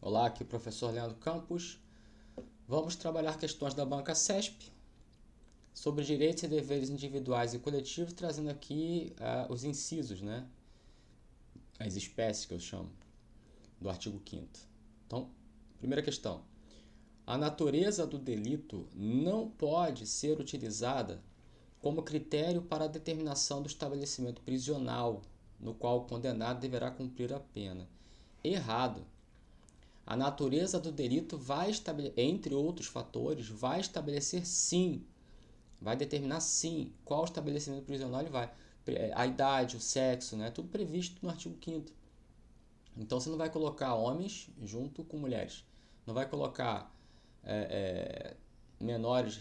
Olá, aqui é o professor Leandro Campos. Vamos trabalhar questões da banca CESP sobre direitos e deveres individuais e coletivos, trazendo aqui os incisos, né? As espécies que eu chamo, do artigo 5º. Então, primeira questão. A natureza do delito não pode ser utilizada como critério para a determinação do estabelecimento prisional no qual o condenado deverá cumprir a pena. Errado. A natureza do delito vai estabelecer, entre outros fatores, vai estabelecer sim, vai determinar sim qual estabelecimento prisional ele vai. A idade, o sexo, né? Tudo previsto no artigo 5º. Então você não vai colocar homens junto com mulheres. Não vai colocar menores,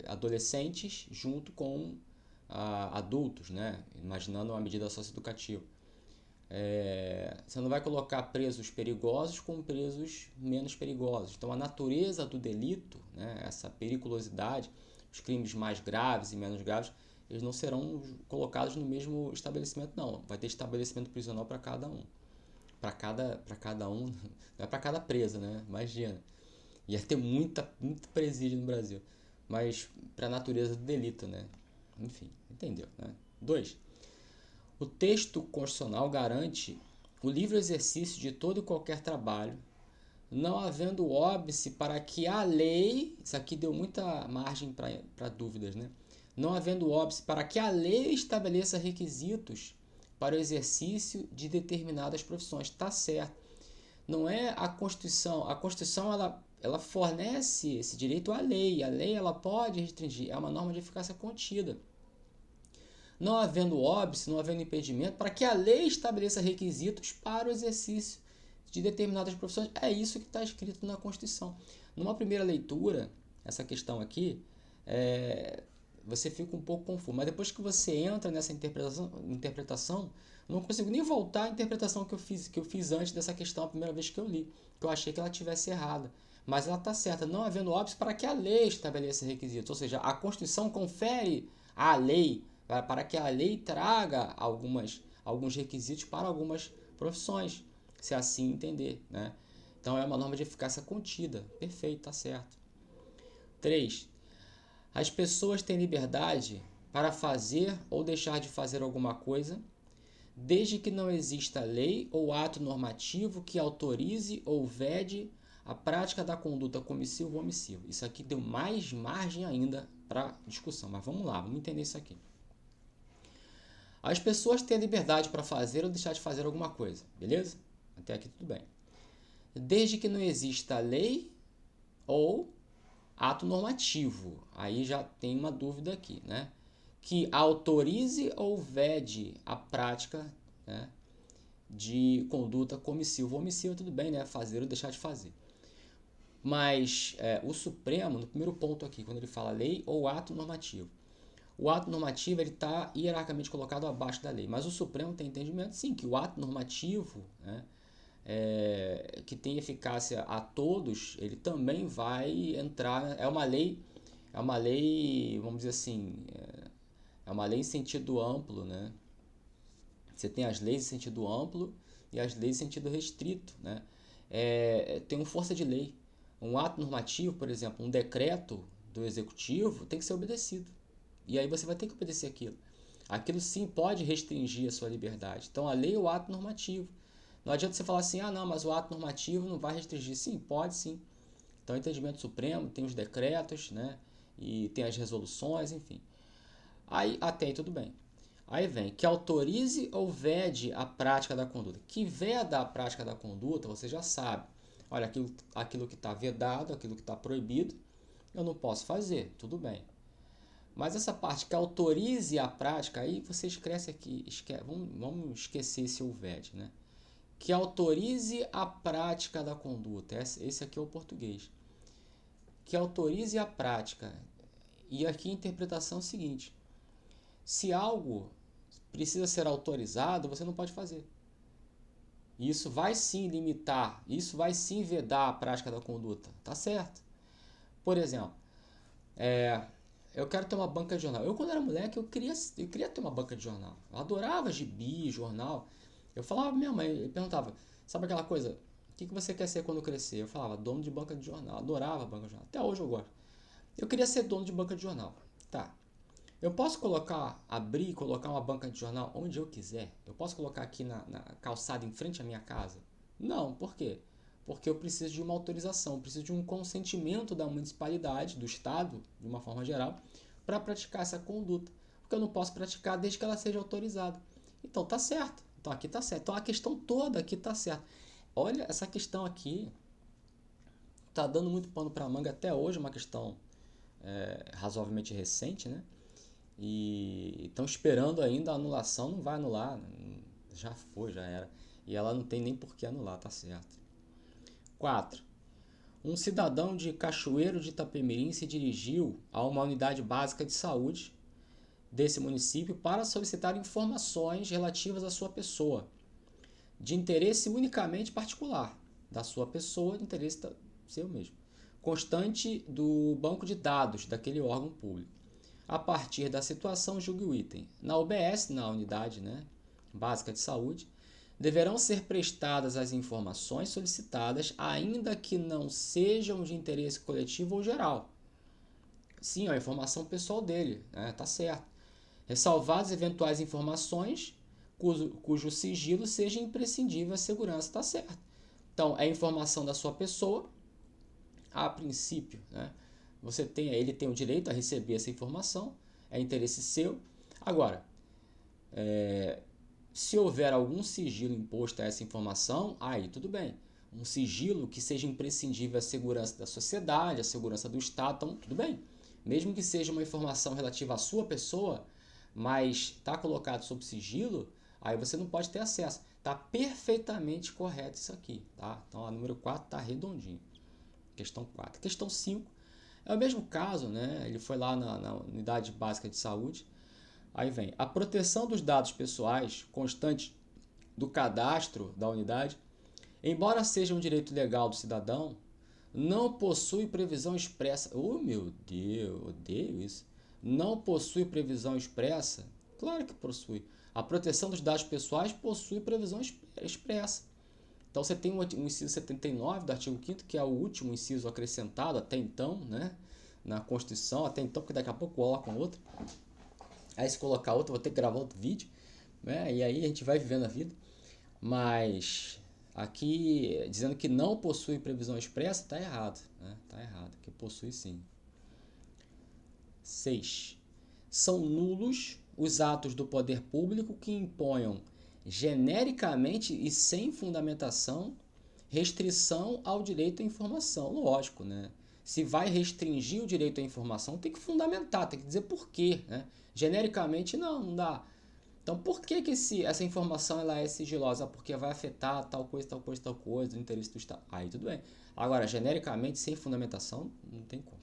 adolescentes junto com adultos, né? Imaginando uma medida socioeducativa. Você não vai colocar presos perigosos com presos menos perigosos. Então, a natureza do delito, né, essa periculosidade, os crimes mais graves e menos graves, eles não serão colocados no mesmo estabelecimento, não. Vai ter estabelecimento prisional para cada um. Para cada um, não é para cada presa, né? Imagina. Ia ter muito presídio no Brasil. Mas para a natureza do delito, né? Enfim, entendeu, né? 2. O texto constitucional garante o livre exercício de todo e qualquer trabalho, não havendo óbice para que a lei, isso aqui deu muita margem para dúvidas, né? Não havendo óbice para que a lei estabeleça requisitos para o exercício de determinadas profissões. Está certo. Não é a Constituição ela fornece esse direito à lei. A lei ela pode restringir, é uma norma de eficácia contida. Não havendo óbice, não havendo impedimento, para que a lei estabeleça requisitos para o exercício de determinadas profissões. É isso que está escrito na Constituição. Numa primeira leitura, essa questão aqui, você fica um pouco confuso. Mas depois que você entra nessa interpretação, eu não consigo nem voltar à interpretação que eu fiz antes dessa questão, a primeira vez que eu li, que eu achei que ela tivesse errada. Mas ela está certa, não havendo óbice para que a lei estabeleça requisitos. Ou seja, a Constituição confere à lei para que a lei traga alguns requisitos para algumas profissões, se assim entender, né? Então é uma norma de eficácia contida. Perfeito, tá certo. 3. As pessoas têm liberdade para fazer ou deixar de fazer alguma coisa, desde que não exista lei ou ato normativo que autorize ou vede a prática da conduta comissiva ou omissiva. Isso aqui deu mais margem ainda para discussão, mas vamos lá, vamos entender isso aqui. As pessoas têm a liberdade para fazer ou deixar de fazer alguma coisa, beleza? Até aqui tudo bem. Desde que não exista lei ou ato normativo. Aí já tem uma dúvida aqui, né? Que autorize ou vede a prática, né, de conduta comissiva ou omissiva, tudo bem, né? Fazer ou deixar de fazer. Mas o Supremo, no primeiro ponto aqui, quando ele fala lei ou ato normativo, o ato normativo está hierarquicamente colocado abaixo da lei. Mas o Supremo tem entendimento, sim, que o ato normativo, né, que tem eficácia a todos, ele também vai entrar. É uma lei, vamos dizer assim, é uma lei em sentido amplo, né? Você tem as leis em sentido amplo e as leis em sentido restrito, né? Tem uma força de lei. Um ato normativo, por exemplo, um decreto do executivo tem que ser obedecido. E aí você vai ter que obedecer aquilo. Aquilo sim pode restringir a sua liberdade. Então a lei é o ato normativo. Não adianta você falar assim, ah não, mas o ato normativo não vai restringir. Sim, pode sim. Então o entendimento supremo tem os decretos, né? E tem as resoluções, enfim. Aí até aí tudo bem. Aí vem que autorize ou vede a prática da conduta. Que veda a prática da conduta, você já sabe. Olha, aquilo que está vedado, aquilo que está proibido, eu não posso fazer, tudo bem. Mas essa parte que autorize a prática, aí você esquece aqui, vamos esquecer esse ou vede, né? Que autorize a prática da conduta, esse aqui é o português. Que autorize a prática. E aqui a interpretação é o seguinte: se algo precisa ser autorizado, você não pode fazer. Isso vai sim limitar, isso vai sim vedar a prática da conduta, tá certo? Por exemplo, eu quero ter uma banca de jornal. Eu, quando era moleque, eu queria ter uma banca de jornal. Eu adorava gibi, jornal. Eu falava pra minha mãe, eu perguntava, sabe aquela coisa que você quer ser quando crescer? Eu falava, dono de banca de jornal. Adorava banca de jornal. Até hoje eu gosto. Eu queria ser dono de banca de jornal. Tá. Eu posso abrir e colocar uma banca de jornal onde eu quiser? Eu posso colocar aqui na calçada em frente à minha casa? Não, por quê? Porque eu preciso de uma autorização, preciso de um consentimento da municipalidade, do estado, de uma forma geral, para praticar essa conduta. Porque eu não posso praticar desde que ela seja autorizada. Então tá certo. Então aqui tá certo. Então a questão toda aqui tá certa. Olha, essa questão aqui tá dando muito pano para manga até hoje, uma questão razoavelmente recente, né? E estão esperando ainda a anulação, não vai anular, já foi, já era. E ela não tem nem por que anular, tá certo. 4. Um cidadão de Cachoeiro de Itapemirim se dirigiu a uma unidade básica de saúde desse município para solicitar informações relativas à sua pessoa, de interesse unicamente particular, da sua pessoa, de interesse seu mesmo, constante do banco de dados daquele órgão público. A partir da situação, julgue o item. Na UBS, na unidade, né, básica de saúde, deverão ser prestadas as informações solicitadas, ainda que não sejam de interesse coletivo ou geral. Sim, a informação pessoal dele, né, tá certo. Ressalvadas eventuais informações cujo sigilo seja imprescindível à segurança, tá certo. Então, é informação da sua pessoa, a princípio, né? Ele tem o direito a receber essa informação, é interesse seu. Agora, se houver algum sigilo imposto a essa informação, aí tudo bem. Um sigilo que seja imprescindível à segurança da sociedade, à segurança do Estado, então tudo bem. Mesmo que seja uma informação relativa à sua pessoa, mas está colocado sob sigilo, aí você não pode ter acesso. Está perfeitamente correto isso aqui, tá? Então a número 4 está redondinho. Questão 4. Questão 5 é o mesmo caso, né? Ele foi lá na unidade básica de saúde. Aí vem a proteção dos dados pessoais constante do cadastro da unidade, embora seja um direito legal do cidadão, não possui previsão expressa. Oh, meu Deus, odeio isso. Não possui previsão expressa? Claro que possui. A proteção dos dados pessoais possui previsão expressa. Então você tem o inciso 79 do artigo 5º, que é o último inciso acrescentado até então, né, na Constituição, até então, porque daqui a pouco colocam outro. Aí se colocar outro, vou ter que gravar outro vídeo, né, e aí a gente vai vivendo a vida. Mas aqui, dizendo que não possui previsão expressa, está errado, né? Tá errado, que possui sim. 6. São nulos os atos do poder público que imponham genericamente e sem fundamentação restrição ao direito à informação. Lógico, né? Se vai restringir o direito à informação, tem que fundamentar, tem que dizer por quê, né? Genericamente não dá. Então, por que essa informação ela é sigilosa? Porque vai afetar tal coisa, tal coisa, tal coisa, o interesse do Estado. Aí tudo bem. Agora, genericamente, sem fundamentação, não tem como.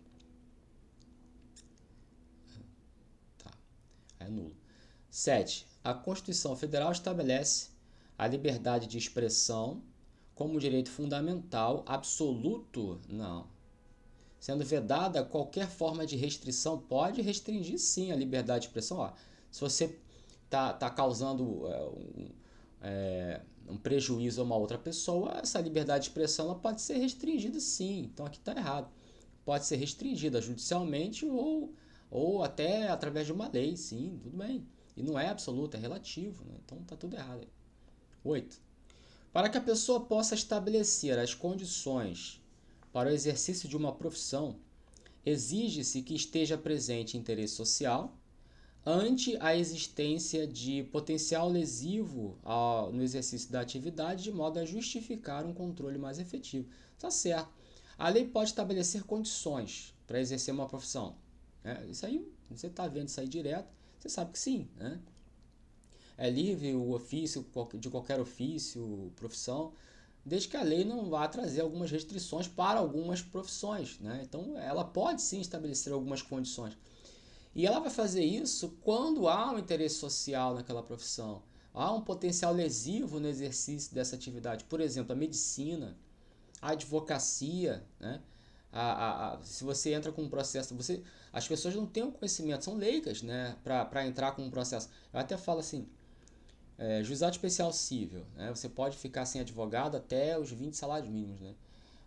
Tá. É nulo. 7. A Constituição Federal estabelece a liberdade de expressão como direito fundamental absoluto? Não. Sendo vedada qualquer forma de restrição, pode restringir sim a liberdade de expressão. Ó, se você está causando um prejuízo a uma outra pessoa, essa liberdade de expressão ela pode ser restringida sim. Então aqui está errado. Pode ser restringida judicialmente ou até através de uma lei, sim, tudo bem. E não é absoluto, é relativo, né? Então está tudo errado. 8. Para que a pessoa possa estabelecer as condições para o exercício de uma profissão, exige-se que esteja presente interesse social ante a existência de potencial lesivo no exercício da atividade, de modo a justificar um controle mais efetivo. Tá certo. A lei pode estabelecer condições para exercer uma profissão. Isso aí, você está vendo isso aí direto, você sabe que sim, né? É livre o ofício, de qualquer ofício, profissão, desde que a lei não vá trazer algumas restrições para algumas profissões, né? Então, ela pode sim estabelecer algumas condições. E ela vai fazer isso quando há um interesse social naquela profissão, há um potencial lesivo no exercício dessa atividade. Por exemplo, a medicina, a advocacia, né? Se você entra com um processo, as pessoas não têm o conhecimento, são leigas, né? Para entrar com um processo. Eu até falo assim, Juizado especial cível, né? Você pode ficar sem advogado até os 20 salários mínimos, né?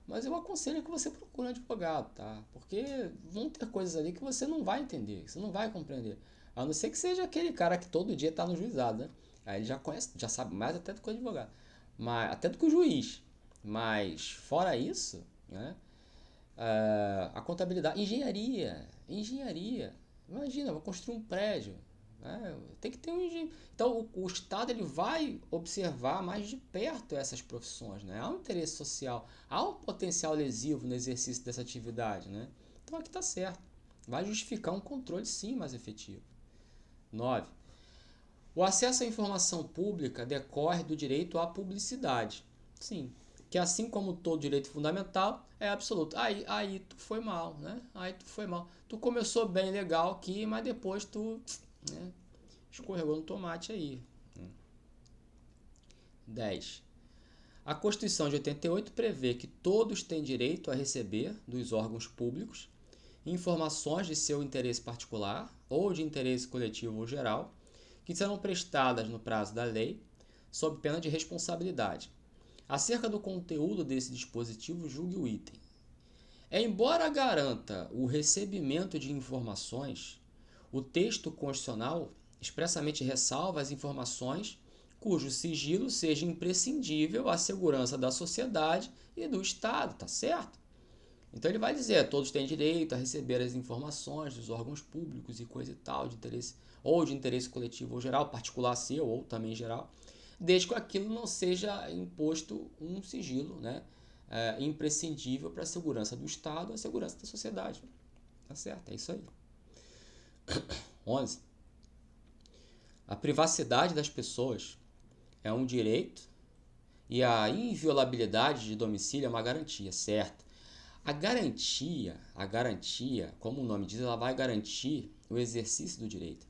Mas eu aconselho que você procure um advogado, tá? Porque vão ter coisas ali que você não vai entender, que você não vai compreender. A não ser que seja aquele cara que todo dia está no juizado, né? Aí ele já conhece, já sabe mais até do que o advogado, mas, até do que o juiz. Mas fora isso, né? A contabilidade, engenharia. Imagina, vou construir um prédio, né? Tem que ter um engenheiro. Então o Estado ele vai observar mais de perto essas profissões, né? Há um interesse social, há um potencial lesivo no exercício dessa atividade, né? Então aqui está certo. Vai justificar um controle sim mais efetivo. 9. O acesso à informação pública decorre do direito à publicidade. Sim, que assim como todo direito fundamental, é absoluto. Aí tu foi mal, né? Aí tu foi mal. Tu começou bem legal aqui, mas depois tu, né, escorregou no tomate aí. 10. A Constituição de 88 prevê que todos têm direito a receber dos órgãos públicos informações de seu interesse particular ou de interesse coletivo ou geral, que serão prestadas no prazo da lei, sob pena de responsabilidade. Acerca do conteúdo desse dispositivo, julgue o item. Embora garanta o recebimento de informações, o texto constitucional expressamente ressalva as informações cujo sigilo seja imprescindível à segurança da sociedade e do Estado, tá certo? Então ele vai dizer, todos têm direito a receber as informações dos órgãos públicos e coisa e tal, de interesse, ou de interesse coletivo ou geral, particular seu ou também geral, desde que aquilo não seja imposto um sigilo, né, imprescindível para a segurança do Estado e a segurança da sociedade. Tá certo? É isso aí. 11. A privacidade das pessoas é um direito e a inviolabilidade de domicílio é uma garantia, certo? A garantia, como o nome diz, ela vai garantir o exercício do direito.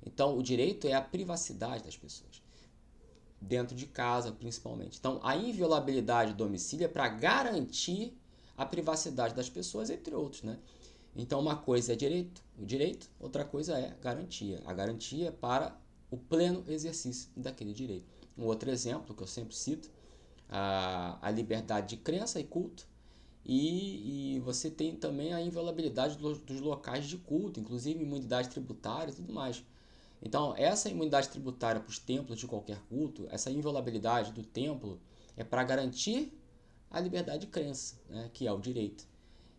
Então, o direito é a privacidade das pessoas, dentro de casa principalmente. Então, a inviolabilidade do domicílio é para garantir a privacidade das pessoas, entre outros, né? Então, uma coisa é o direito, outra coisa é garantia. A garantia é para o pleno exercício daquele direito. Um outro exemplo que eu sempre cito, a liberdade de crença e culto, e você tem também a inviolabilidade dos locais de culto, inclusive imunidade tributária e tudo mais. Então, essa imunidade tributária para os templos de qualquer culto, essa inviolabilidade do templo, é para garantir a liberdade de crença, né, que é o direito.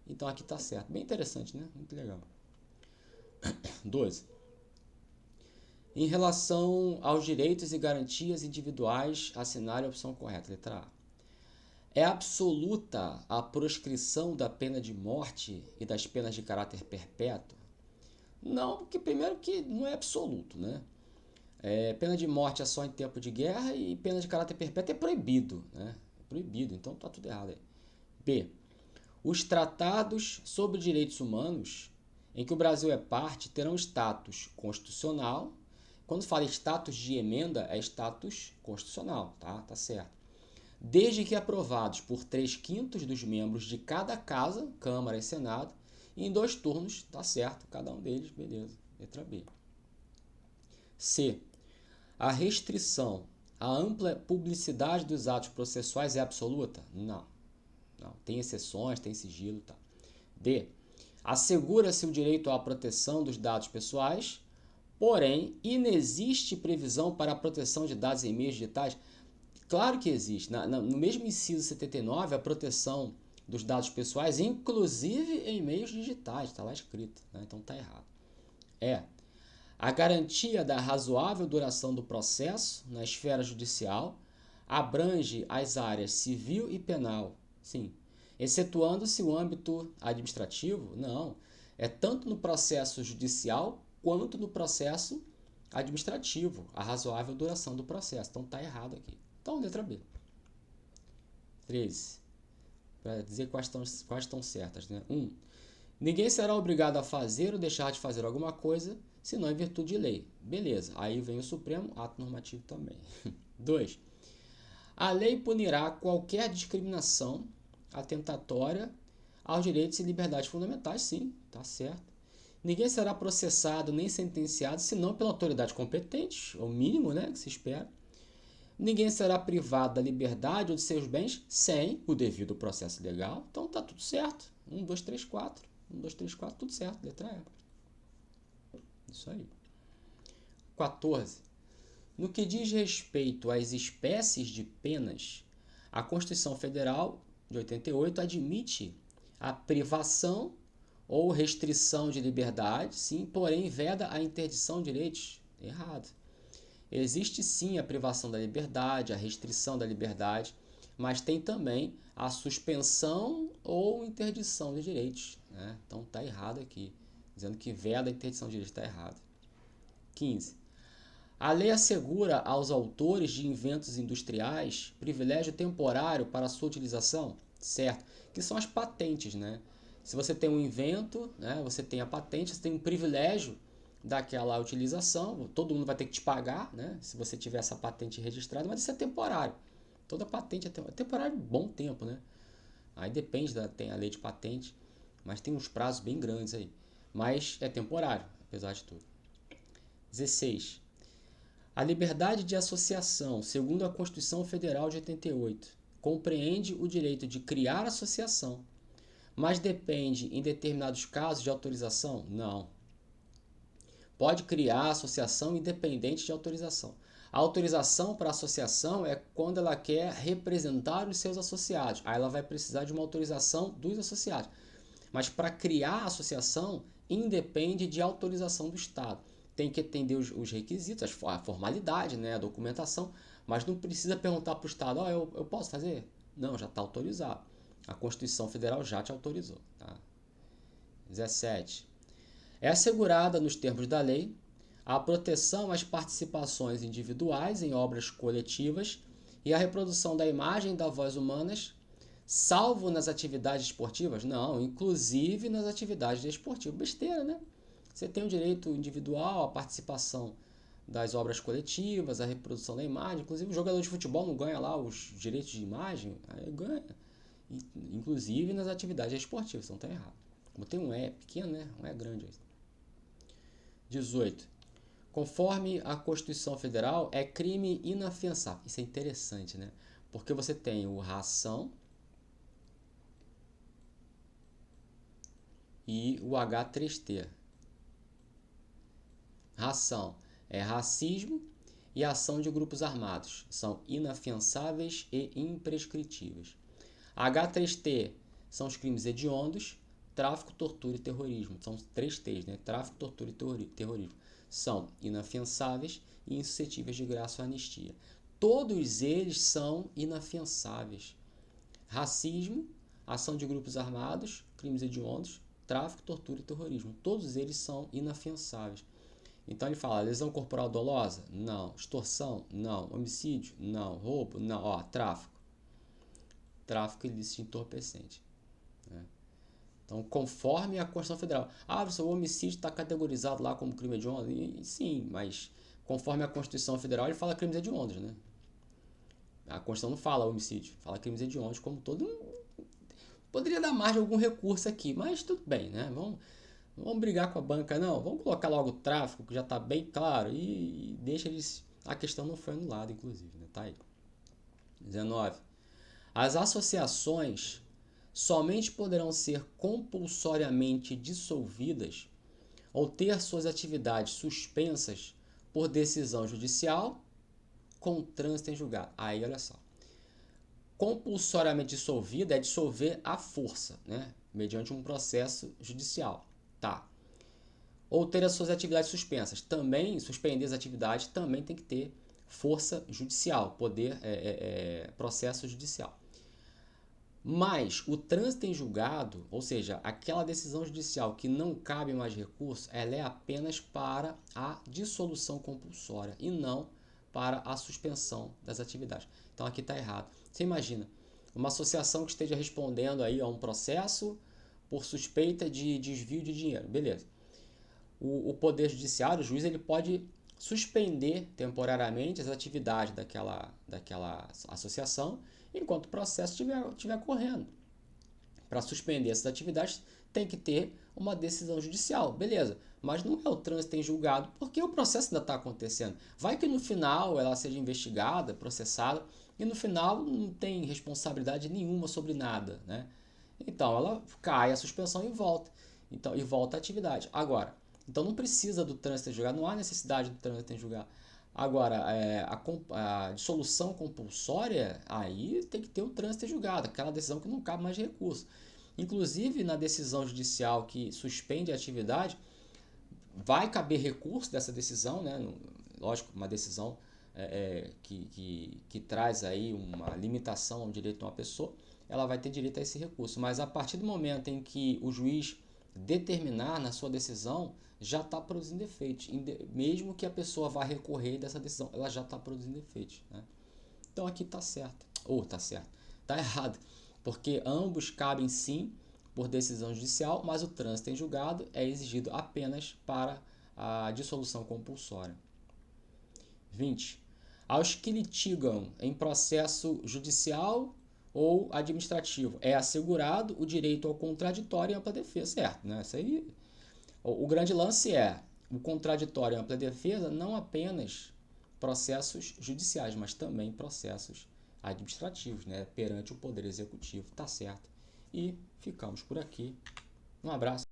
Então, aqui está certo. Bem interessante, né? Muito legal. 12. Em relação aos direitos e garantias individuais, assinale a opção correta, letra A. É absoluta a proscrição da pena de morte e das penas de caráter perpétuo? Não, porque primeiro que não é absoluto, né? Pena de morte é só em tempo de guerra e pena de caráter perpétuo é proibido, né? É proibido, então tá tudo errado aí. B. Os tratados sobre direitos humanos, em que o Brasil é parte, terão status constitucional. Quando fala status de emenda, é status constitucional, tá? Tá certo. Desde que aprovados por 3/5 dos membros de cada casa, Câmara e Senado, em 2 turnos, tá certo, cada um deles, beleza. Letra B. C. A restrição à ampla publicidade dos atos processuais é absoluta? Não. Não. Tem exceções, tem sigilo, tá. D. Assegura-se o direito à proteção dos dados pessoais, porém, inexiste previsão para a proteção de dados em meios digitais. Claro que existe. No mesmo inciso 79, a proteção dos dados pessoais, inclusive em meios digitais, está lá escrito, né? Então está errado. A garantia da razoável duração do processo na esfera judicial abrange as áreas civil e penal, sim, excetuando-se o âmbito administrativo? Não. É tanto no processo judicial quanto no processo administrativo, a razoável duração do processo. Então está errado aqui. Então, letra B. 13. Para dizer quais estão certas, né? 1. Ninguém será obrigado a fazer ou deixar de fazer alguma coisa, senão em virtude de lei. Beleza. Aí vem o Supremo, ato normativo também. 2. A lei punirá qualquer discriminação atentatória aos direitos e liberdades fundamentais. Sim, tá certo. Ninguém será processado nem sentenciado, senão pela autoridade competente, o mínimo, né, que se espera. Ninguém será privado da liberdade ou de seus bens sem o devido processo legal. Então tá tudo certo. 1, 2, 3, 4. 1, 2, 3, 4, tudo certo. Letra E. Isso aí. 14. No que diz respeito às espécies de penas, a Constituição Federal de 88 admite a privação ou restrição de liberdade, sim, porém veda a interdição de direitos. Errado. Existe sim a privação da liberdade, a restrição da liberdade, mas tem também a suspensão ou interdição de direitos, né? Então está errado aqui, dizendo que veda a interdição de direitos, está errado. 15. A lei assegura aos autores de inventos industriais privilégio temporário para sua utilização, certo? Que são as patentes, né? Se você tem um invento, né, você tem a patente, você tem um privilégio daquela utilização, todo mundo vai ter que te pagar, né, se você tiver essa patente registrada, mas isso é temporário. Toda patente é temporário de bom tempo, né? Aí depende, tem a lei de patente, mas tem uns prazos bem grandes aí. Mas é temporário, apesar de tudo. 16. A liberdade de associação, segundo a Constituição Federal de 88, compreende o direito de criar associação, mas depende, em determinados casos, de autorização? Não. Pode criar associação independente de autorização. A autorização para a associação é quando ela quer representar os seus associados. Aí ela vai precisar de uma autorização dos associados. Mas para criar a associação, independe de autorização do Estado. Tem que atender os requisitos, a formalidade, né, a documentação, mas não precisa perguntar para o Estado, eu posso fazer? Não, já está autorizado. A Constituição Federal já te autorizou. Tá? 17. É assegurada, nos termos da lei, a proteção às participações individuais em obras coletivas e a reprodução da imagem e da voz humanas, salvo nas atividades esportivas? Não, inclusive nas atividades esportivas. Besteira, né? Você tem o direito individual, a participação das obras coletivas, a reprodução da imagem. Inclusive, o jogador de futebol não ganha lá os direitos de imagem? Aí ganha. Inclusive nas atividades esportivas, então tá errado. Botei um E pequeno, né? Um E grande aí. 18. Conforme a Constituição Federal, é crime inafiançável. Isso é interessante, né? Porque você tem o ração e o H3T. Ração é racismo e ação de grupos armados. São inafiançáveis e imprescritíveis. H3T são os crimes hediondos, tráfico, tortura e terrorismo. São 3 T's, né? Tráfico, tortura e terrorismo. São inafiançáveis e insuscetíveis de graça ou anistia. Todos eles são inafiançáveis. Racismo, ação de grupos armados, crimes hediondos, tráfico, tortura e terrorismo. Todos eles são inafiançáveis. Então ele fala, lesão corporal dolosa? Não. Extorsão? Não. Homicídio? Não. Roubo? Não. Ó, tráfico. Tráfico ilícito entorpecente. Né? Então, conforme a Constituição Federal. O homicídio está categorizado lá como crime hediondo? Sim, mas conforme a Constituição Federal, ele fala crimes hediondos, né? A Constituição não fala homicídio, fala crimes hediondos como todo. Poderia dar margem a algum recurso aqui, mas tudo bem, né? Vamos brigar com a banca, não. Vamos colocar logo o tráfico, que já está bem claro, e deixa eles. A questão não foi anulada, inclusive, né? Tá aí. 19. As associações somente poderão ser compulsoriamente dissolvidas ou ter suas atividades suspensas por decisão judicial com trânsito em julgado. Aí, olha só. Compulsoriamente dissolvida é dissolver à força, né? Mediante um processo judicial. Tá. Ou ter as suas atividades suspensas. Também, suspender as atividades também tem que ter força judicial, poder, processo judicial. Mas o trânsito em julgado, ou seja, aquela decisão judicial que não cabe mais recurso, ela é apenas para a dissolução compulsória e não para a suspensão das atividades. Então aqui está errado. Você imagina, uma associação que esteja respondendo aí a um processo por suspeita de desvio de dinheiro. Beleza. O Poder Judiciário, o juiz, ele pode suspender temporariamente as atividades daquela associação enquanto o processo estiver correndo. Para suspender essas atividades, tem que ter uma decisão judicial, beleza. Mas não é o trânsito em julgado, porque o processo ainda está acontecendo. Vai que no final ela seja investigada, processada, e no final não tem responsabilidade nenhuma sobre nada, né? Então ela cai a suspensão e volta. Então, e volta à atividade. Agora, então não precisa do trânsito em julgado, não há necessidade do trânsito em julgado. Agora, a dissolução compulsória, aí tem que ter o trânsito em julgado, aquela decisão que não cabe mais de recurso. Inclusive, na decisão judicial que suspende a atividade, vai caber recurso dessa decisão, né? Lógico, uma decisão que traz aí uma limitação ao direito de uma pessoa, ela vai ter direito a esse recurso. Mas a partir do momento em que o juiz determinar na sua decisão, já está produzindo efeitos. Mesmo que a pessoa vá recorrer dessa decisão, ela já está produzindo efeitos, né? Então aqui está certo. Ou está certo. Está errado. Porque ambos cabem sim por decisão judicial, mas o trânsito em julgado é exigido apenas para a dissolução compulsória. 20. Aos que litigam em processo judicial ou administrativo, é assegurado o direito ao contraditório e ampla defesa, certo, né? Isso aí, o grande lance é o contraditório e ampla defesa não apenas processos judiciais, mas também processos administrativos, né? Perante o Poder Executivo, tá certo. E ficamos por aqui. Um abraço.